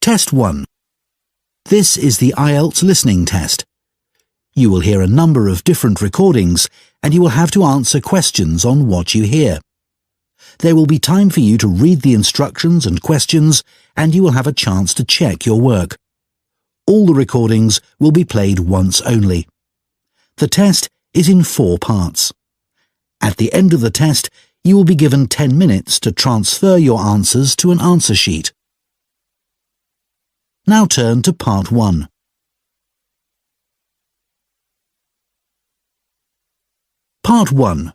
Test 1. This is the IELTS listening test. You will hear a number of different recordings and you will have to answer questions on what you hear. There will be time for you to read the instructions and questions and you will have a chance to check your work. All the recordings will be played once only. The test is in 4 parts. At the end of the test, you will be given 10 minutes to transfer your answers to an answer sheet. Now turn to Part 1. Part 1.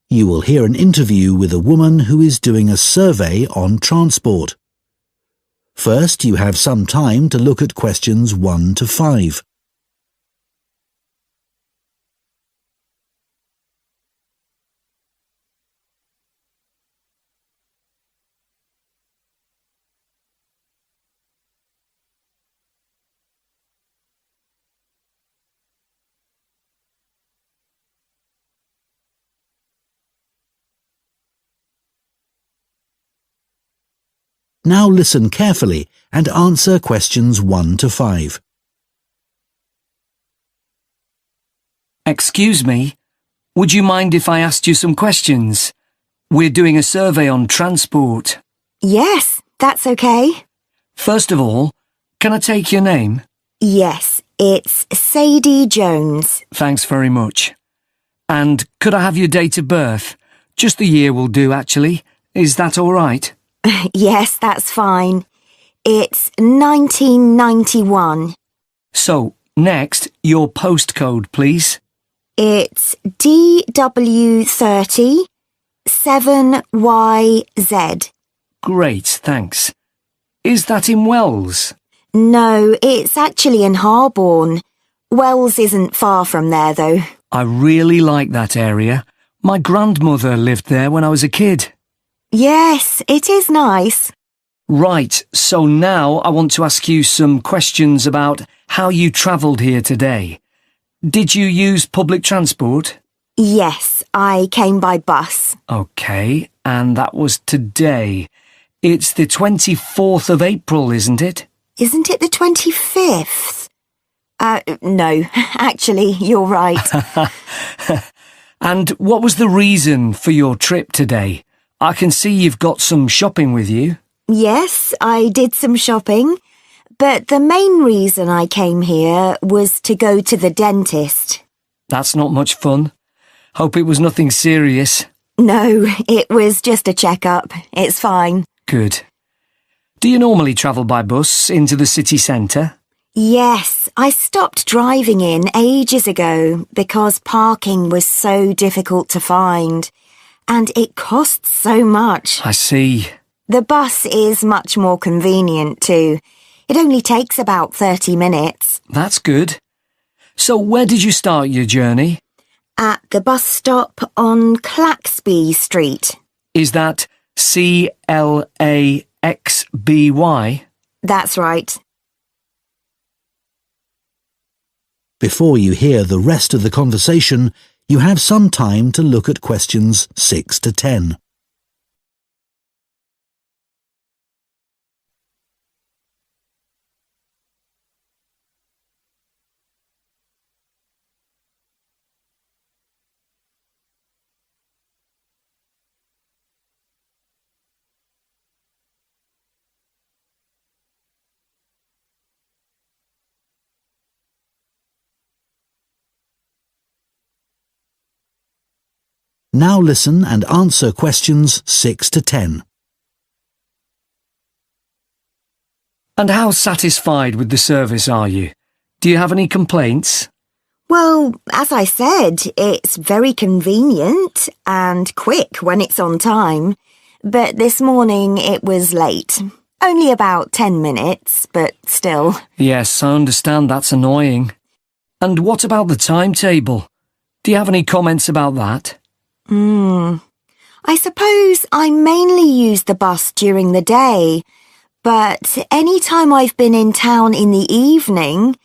You will hear an interview with a woman who is doing a survey on transport. First, you have some time to look at questions 1 to 5. Now listen carefully and answer questions 1 to 5. Excuse me, would you mind if I asked you some questions? We're doing a survey on transport. Yes, that's okay. First of all, can I take your name? Yes, it's Sadie Jones. Thanks very much. And could I have your date of birth? Just the year will do, actually. Is that all right? Yes, that's fine. It's 1991. So, next, your postcode, please. It's DW30 7YZ. Great, thanks. Is that in Wells? No, it's actually in Harborne. Wells isn't far from there, though. I really like that area. My grandmother lived there when I was a kid. Yes, it is nice. Right, so now I want to ask you some questions about how you travelled here today. Did you use public transport? Yes, I came by bus. OK, and that was today. It's the 24th of April, isn't it? Isn't it the 25th? No, actually, you're right. And what was the reason for your trip today? I can see you've got some shopping with you. Yes, I did some shopping, but the main reason I came here was to go to the dentist. That's not much fun. Hope it was nothing serious. No, it was just a checkup. It's fine. Good. Do you normally travel by bus into the city centre? Yes, I stopped driving in ages ago because parking was so difficult to find. And it costs so much. I see. The bus is much more convenient too. It only takes about 30 minutes. That's good. So where did you start your journey? At the bus stop on Claxby Street. Is that CLAXBY? That's right. Before you hear the rest of the conversation, you have some time to look at questions 6 to 10. Now listen and answer questions 6 to 10. And how satisfied with the service are you? Do you have any complaints? Well, as I said, it's very convenient and quick when it's on time. But this morning it was late. Only about 10 minutes, but still. Yes, I understand that's annoying. And what about the timetable? Do you have any comments about that? I suppose I mainly use the bus during the day, but any time I've been in town in the evening,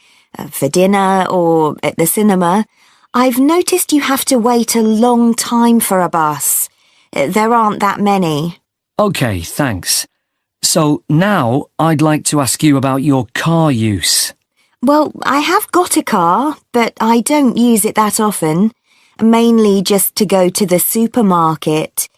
for dinner or at the cinema, I've noticed you have to wait a long time for a bus. There aren't that many. OK, thanks. So now I'd like to ask you about your car use. Well, I have got a car, but I don't use it that often, mainly just to go to the supermarket.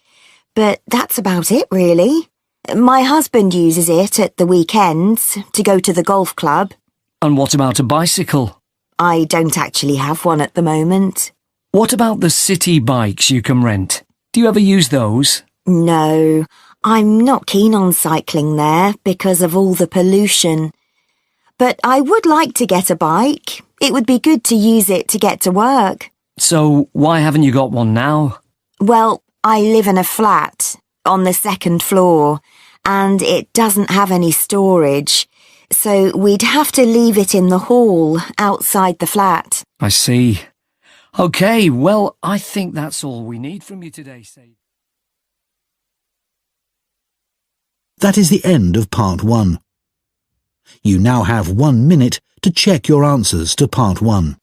But that's about it, really. My husband uses it at the weekends to go to the golf club. And what about a bicycle? I don't actually have one at the moment. What about the city bikes you can rent? Do you ever use those? No, I'm not keen on cycling there because of all the pollution. But I would like to get a bike. It would be good to use it to get to work. So why haven't you got one now? Well, I live in a flat on the second floor, and it doesn't have any storage, so we'd have to leave it in the hall outside the flat. I see. OK, well, I think that's all we need from you today, Sadie. That is the end of part 1. You now have 1 minute to check your answers to part 1.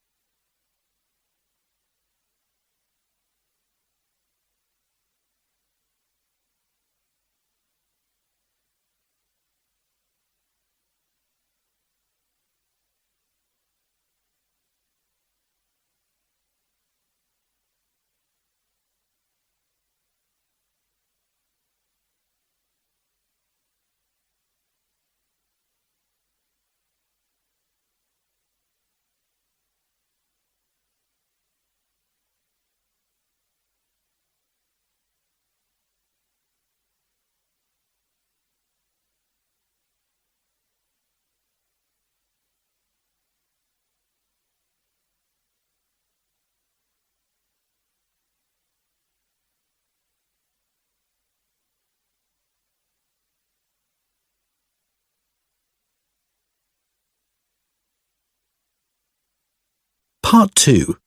Part 2.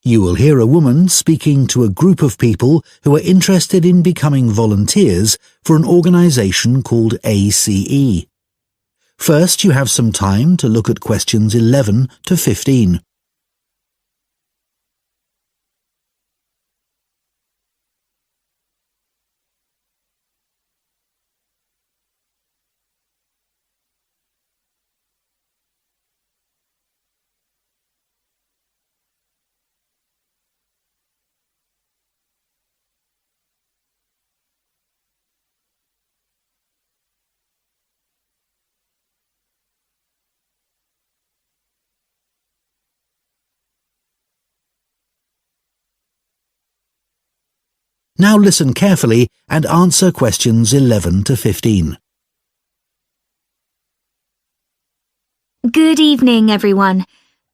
You will hear a woman speaking to a group of people who are interested in becoming volunteers for an organisation called ACE. First, you have some time to look at questions 11 to 15. Now listen carefully and answer questions 11 to 15. Good evening, everyone.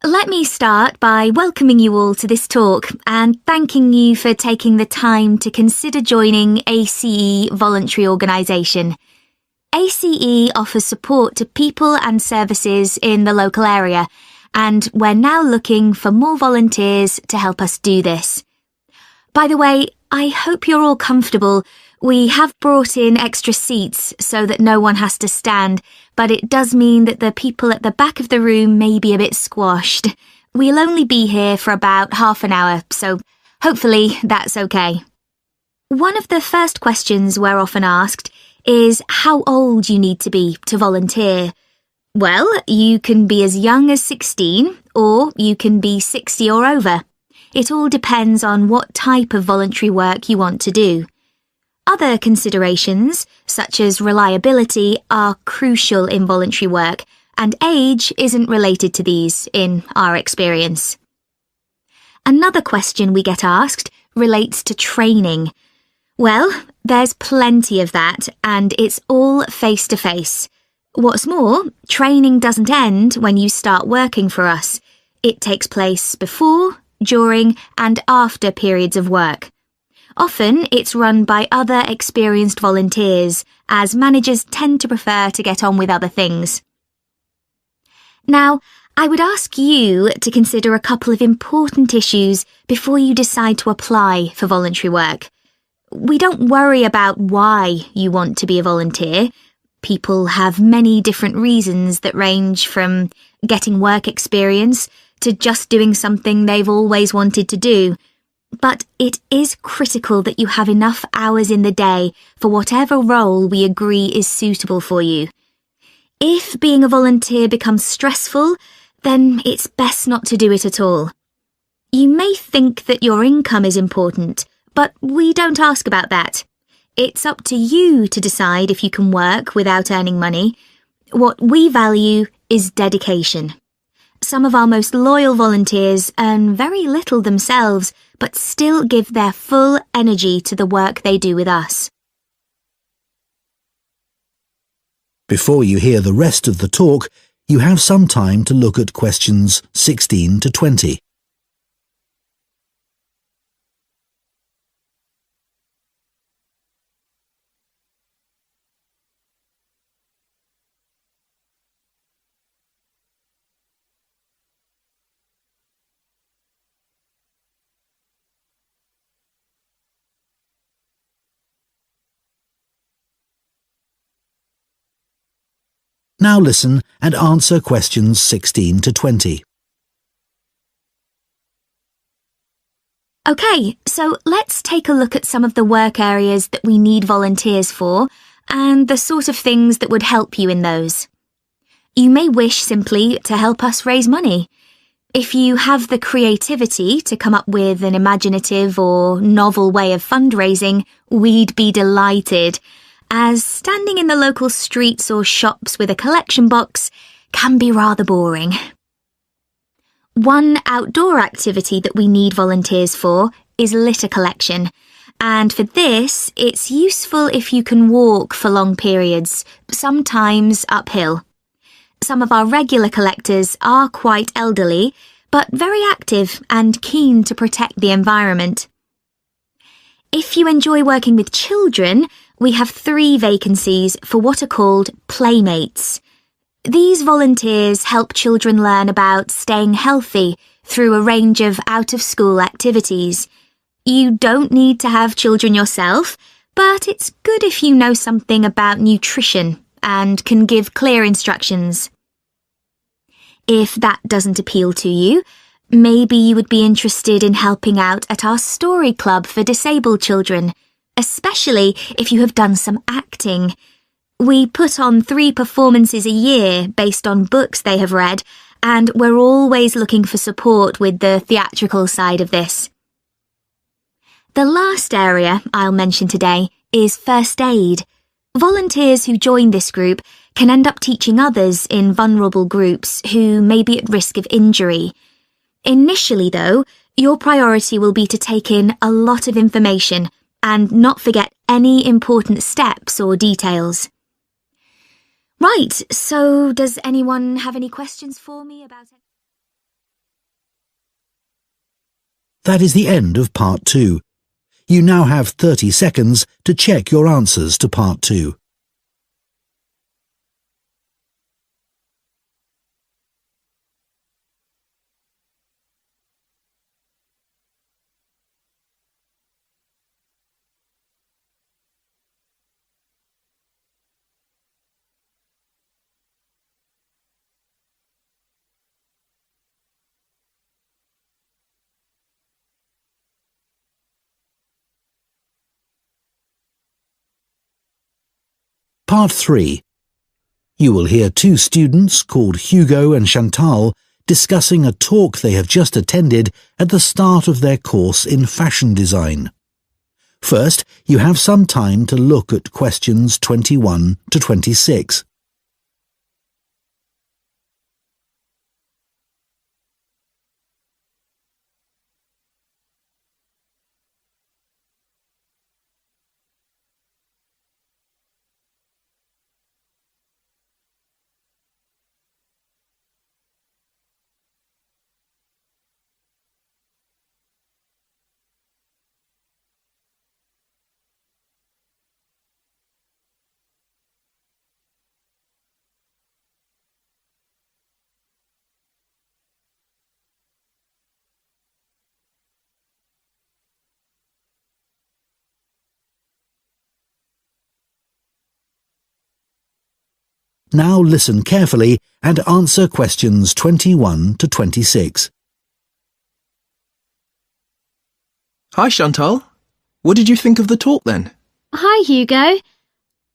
Let me start by welcoming you all to this talk and thanking you for taking the time to consider joining ACE Voluntary Organisation. ACE offers support to people and services in the local area, and we're now looking for more volunteers to help us do this. By the way, I hope you're all comfortable. We have brought in extra seats so that no one has to stand, but it does mean that the people at the back of the room may be a bit squashed. We'll only be here for about half an hour, so hopefully that's okay. One of the first questions we're often asked is how old you need to be to volunteer. Well, you can be as young as 16, or you can be 60 or over. It all depends on what type of voluntary work you want to do. Other considerations, such as reliability, are crucial in voluntary work, and age isn't related to these, in our experience. Another question we get asked relates to training. Well, there's plenty of that, and it's all face-to-face. What's more, training doesn't end when you start working for us. It takes place before, during and after periods of work. Often it's run by other experienced volunteers, as managers tend to prefer to get on with other things. Now, I would ask you to consider a couple of important issues before you decide to apply for voluntary work. We don't worry about why you want to be a volunteer. People have many different reasons that range from getting work experience to just doing something they've always wanted to do. But it is critical that you have enough hours in the day for whatever role we agree is suitable for you. If being a volunteer becomes stressful, then it's best not to do it at all. You may think that your income is important, but we don't ask about that. It's up to you to decide if you can work without earning money. What we value is dedication. Some of our most loyal volunteers earn very little themselves, but still give their full energy to the work they do with us. Before you hear the rest of the talk, you have some time to look at questions 16 to 20. Now listen and answer questions 16 to 20. Okay, so let's take a look at some of the work areas that we need volunteers for and the sort of things that would help you in those. You may wish simply to help us raise money. If you have the creativity to come up with an imaginative or novel way of fundraising, we'd be delighted, as standing in the local streets or shops with a collection box can be rather boring. One outdoor activity that we need volunteers for is litter collection, and for this, it's useful if you can walk for long periods, sometimes uphill. Some of our regular collectors are quite elderly, but very active and keen to protect the environment. If you enjoy working with children, we have 3 vacancies for what are called playmates. These volunteers help children learn about staying healthy through a range of out-of-school activities. You don't need to have children yourself, but it's good if you know something about nutrition and can give clear instructions. If that doesn't appeal to you, maybe you would be interested in helping out at our story club for disabled children, especially if you have done some acting. We put on 3 performances a year based on books they have read, and we're always looking for support with the theatrical side of this. The last area I'll mention today is first aid. Volunteers who join this group can end up teaching others in vulnerable groups who may be at risk of injury. Initially, though, your priority will be to take in a lot of information and not forget any important steps or details. Right, so does anyone have any questions for me about it? That is the end of Part 2. You now have 30 seconds to check your answers to Part 2. Part 3. You will hear 2 students called Hugo and Chantal discussing a talk they have just attended at the start of their course in fashion design. First, you have some time to look at questions 21 to 26. Now listen carefully and answer questions 21 to 26. Hi, Chantal. What did you think of the talk then? Hi, Hugo.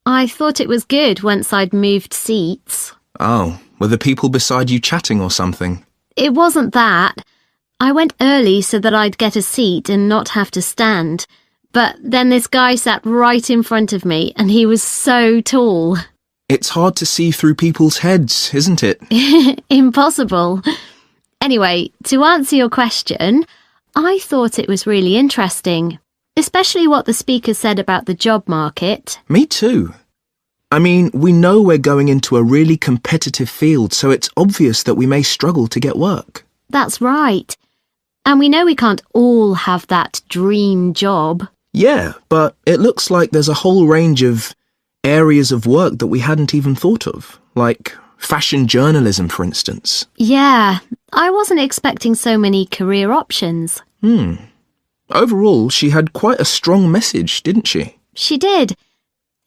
I thought it was good once I'd moved seats. Oh, were the people beside you chatting or something? It wasn't that. I went early so that I'd get a seat and not have to stand. But then this guy sat right in front of me and he was so tall. It's hard to see through people's heads, isn't it? Impossible. Anyway, to answer your question, I thought it was really interesting, especially what the speaker said about the job market. Me too. I mean, we know we're going into a really competitive field, so it's obvious that we may struggle to get work. That's right. And we know we can't all have that dream job. Yeah, but it looks like there's a whole range of areas of work that we hadn't even thought of, like fashion journalism, for instance. Yeah, I wasn't expecting so many career options. Overall, she had quite a strong message, didn't she? She did.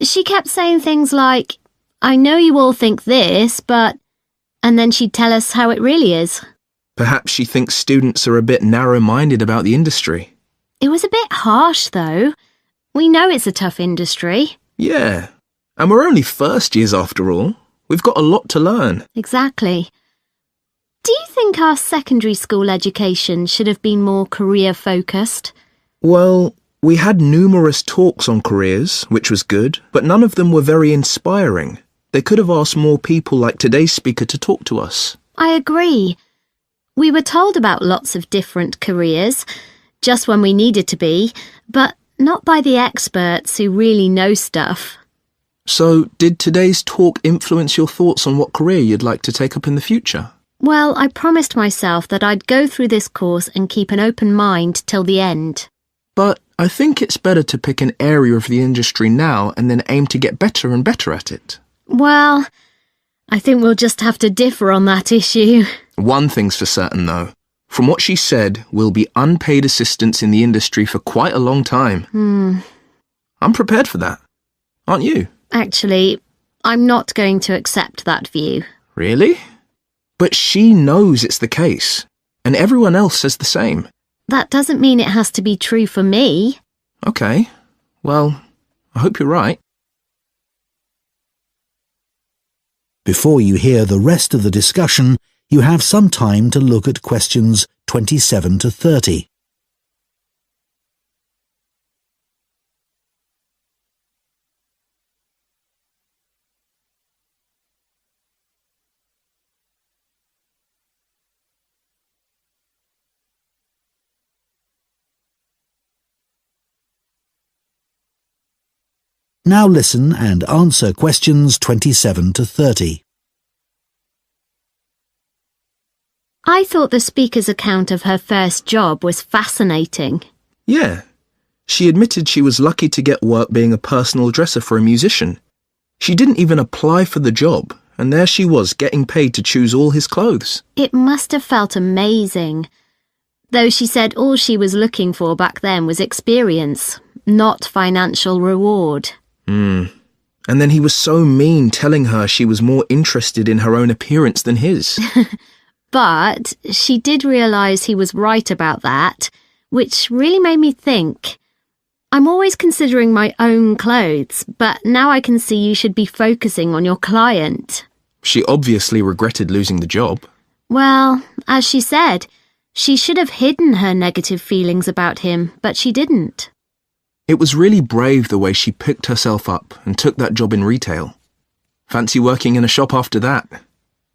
She kept saying things like, I know you all think this, but... And then she'd tell us how it really is. Perhaps she thinks students are a bit narrow-minded about the industry. It was a bit harsh, though. We know it's a tough industry. Yeah, and we're only first years after all. We've got a lot to learn. Exactly. Do you think our secondary school education should have been more career-focused? Well, we had numerous talks on careers, which was good, but none of them were very inspiring. They could have asked more people like today's speaker to talk to us. I agree. We were told about lots of different careers, just when we needed to be, but not by the experts who really know stuff. So, did today's talk influence your thoughts on what career you'd like to take up in the future? Well, I promised myself that I'd go through this course and keep an open mind till the end. But I think it's better to pick an area of the industry now and then aim to get better and better at it. Well, I think we'll just have to differ on that issue. One thing's for certain, though. From what she said, we'll be unpaid assistants in the industry for quite a long time. I'm prepared for that. Aren't you? Actually, I'm not going to accept that view. Really? But she knows it's the case, and everyone else says the same. That doesn't mean it has to be true for me. Okay. Well, I hope you're right. Before you hear the rest of the discussion, you have some time to look at questions 27 to 30. Now listen and answer questions 27 to 30. I thought the speaker's account of her first job was fascinating. Yeah. She admitted she was lucky to get work being a personal dresser for a musician. She didn't even apply for the job, and there she was getting paid to choose all his clothes. It must have felt amazing. Though she said all she was looking for back then was experience, not financial reward. And then he was so mean, telling her she was more interested in her own appearance than his. But she did realise he was right about that, which really made me think. I'm always considering my own clothes, but now I can see you should be focusing on your client. She obviously regretted losing the job. Well, as she said, she should have hidden her negative feelings about him, but she didn't. It was really brave the way she picked herself up and took that job in retail. Fancy working in a shop after that?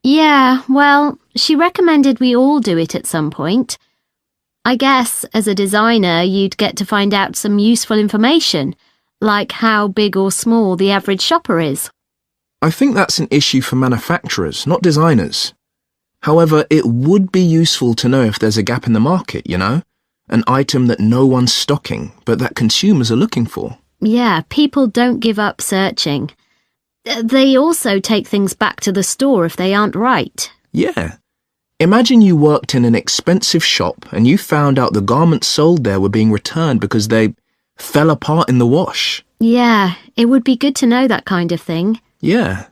Yeah, well, she recommended we all do it at some point. I guess, as a designer, you'd get to find out some useful information, like how big or small the average shopper is. I think that's an issue for manufacturers, not designers. However, it would be useful to know if there's a gap in the market, you know? An item that no one's stocking, but that consumers are looking for. Yeah, people don't give up searching. They also take things back to the store if they aren't right. Yeah. Imagine you worked in an expensive shop and you found out the garments sold there were being returned because they fell apart in the wash. Yeah, it would be good to know that kind of thing. Yeah.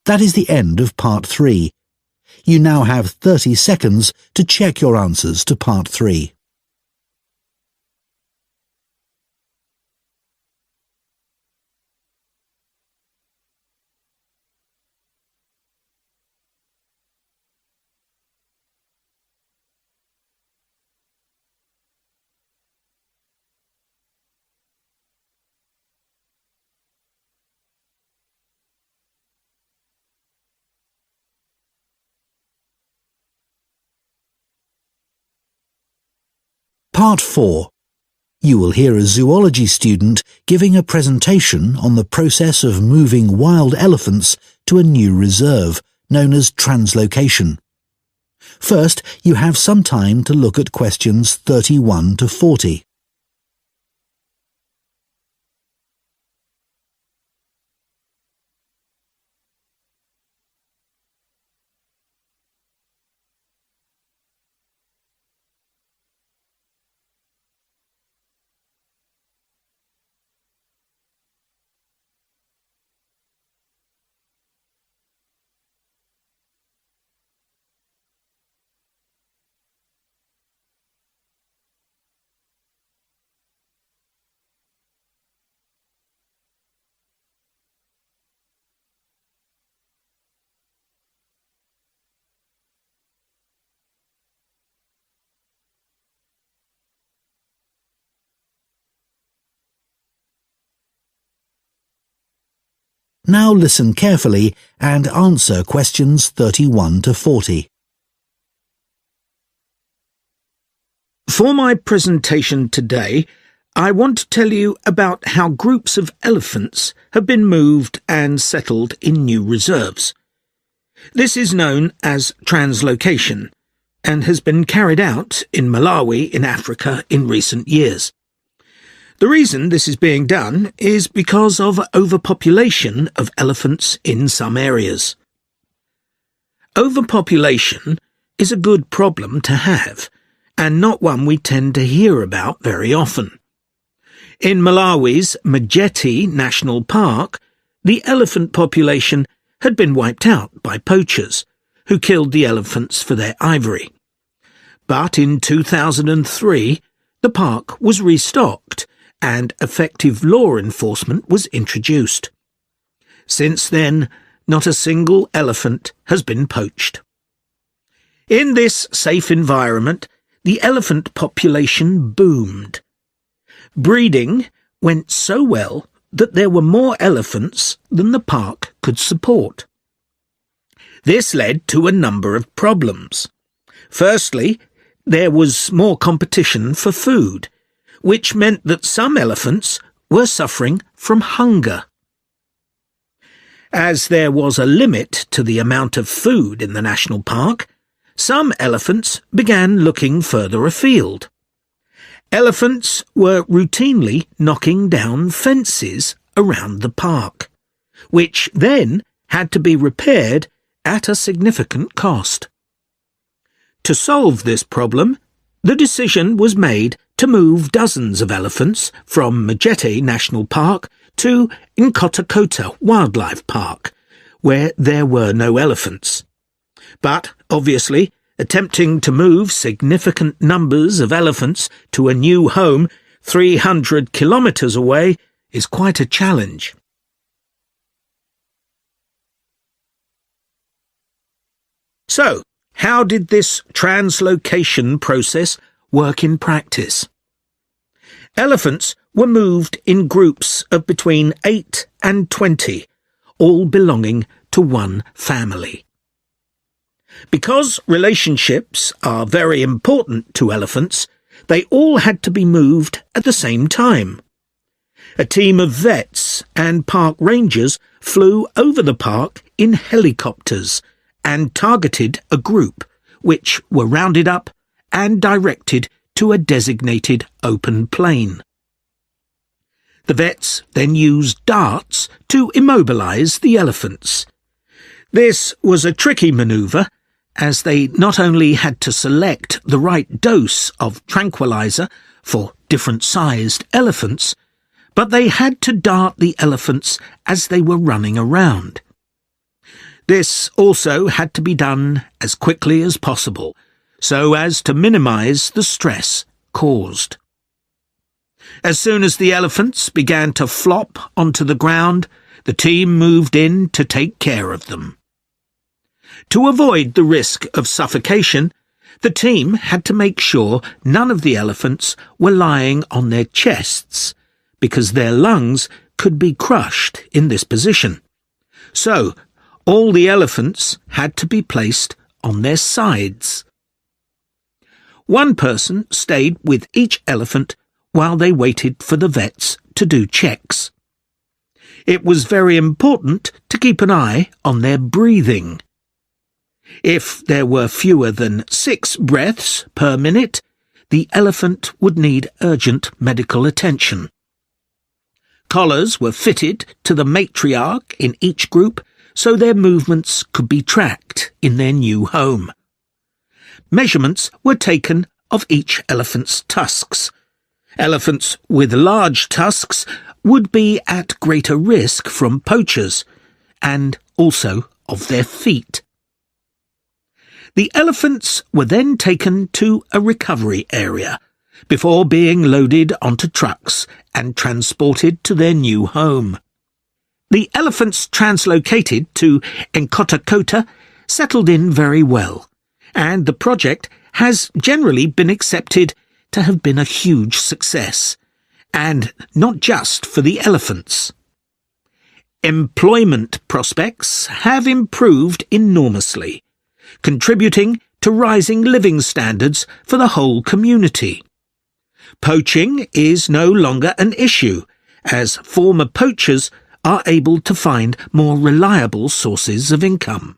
That is the end of part 3. You now have 30 seconds to check your answers to Part 3. Part 4. You will hear a zoology student giving a presentation on the process of moving wild elephants to a new reserve, known as translocation. First, you have some time to look at questions 31 to 40. Now listen carefully and answer questions 31 to 40. For my presentation today, I want to tell you about how groups of elephants have been moved and settled in new reserves. This is known as translocation and has been carried out in Malawi in Africa in recent years. The reason this is being done is because of overpopulation of elephants in some areas. Overpopulation is a good problem to have, and not one we tend to hear about very often. In Malawi's Majeti National Park, the elephant population had been wiped out by poachers, who killed the elephants for their ivory. But in 2003, the park was restocked, and effective law enforcement was introduced. Since then, not a single elephant has been poached. In this safe environment, the elephant population boomed. Breeding went so well that there were more elephants than the park could support. This led to a number of problems. Firstly, there was more competition for food, which meant that some elephants were suffering from hunger. As there was a limit to the amount of food in the national park, some elephants began looking further afield. Elephants were routinely knocking down fences around the park, which then had to be repaired at a significant cost. To solve this problem, the decision was made to move dozens of elephants from Majeti National Park to Nkotakota Wildlife Park, where there were no elephants. But, obviously, attempting to move significant numbers of elephants to a new home 300 kilometres away is quite a challenge. So, how did this translocation process work in practice? Elephants were moved in groups of between 8 and 20, all belonging to one family. Because relationships are very important to elephants, they all had to be moved at the same time. A team of vets and park rangers flew over the park in helicopters and targeted a group, which were rounded up and directed to a designated open plain. The vets then used darts to immobilize the elephants. This was a tricky maneuver, as they not only had to select the right dose of tranquilizer for different-sized elephants, but they had to dart the elephants as they were running around. This also had to be done as quickly as possible, so as to minimise the stress caused. As soon as the elephants began to flop onto the ground, the team moved in to take care of them. To avoid the risk of suffocation, the team had to make sure none of the elephants were lying on their chests, because their lungs could be crushed in this position. So, all the elephants had to be placed on their sides. One person stayed with each elephant while they waited for the vets to do checks. It was very important to keep an eye on their breathing. If there were fewer than 6 breaths per minute, the elephant would need urgent medical attention. Collars were fitted to the matriarch in each group so their movements could be tracked in their new home. Measurements were taken of each elephant's tusks. Elephants with large tusks would be at greater risk from poachers, and also of their feet. The elephants were then taken to a recovery area before being loaded onto trucks and transported to their new home. The elephants translocated to Nkota settled in very well, and the project has generally been accepted to have been a huge success, and not just for the elephants. Employment prospects have improved enormously, contributing to rising living standards for the whole community. Poaching is no longer an issue, as former poachers are able to find more reliable sources of income.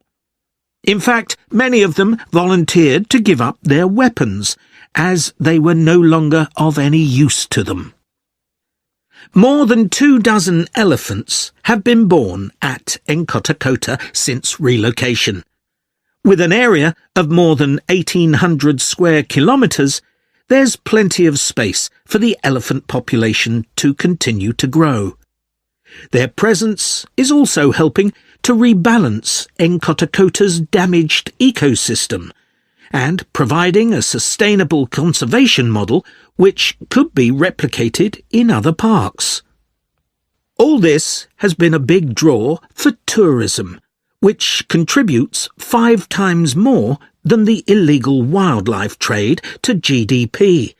In fact, many of them volunteered to give up their weapons, as they were no longer of any use to them. More than 24 elephants have been born at Nkota since relocation. With an area of more than 1,800 square kilometres, there's plenty of space for the elephant population to continue to grow. Their presence is also helping to rebalance Nkotakota's damaged ecosystem and providing a sustainable conservation model which could be replicated in other parks. All this has been a big draw for tourism, which contributes 5 times more than the illegal wildlife trade to GDP,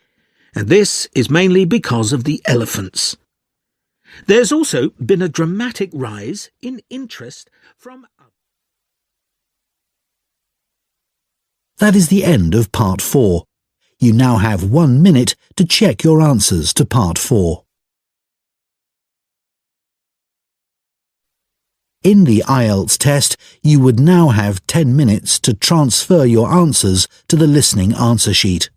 and this is mainly because of the elephants. There's also been a dramatic rise in interest from... That is the end of Part 4. You now have 1 minute to check your answers to Part 4. In the IELTS test, you would now have 10 minutes to transfer your answers to the listening answer sheet.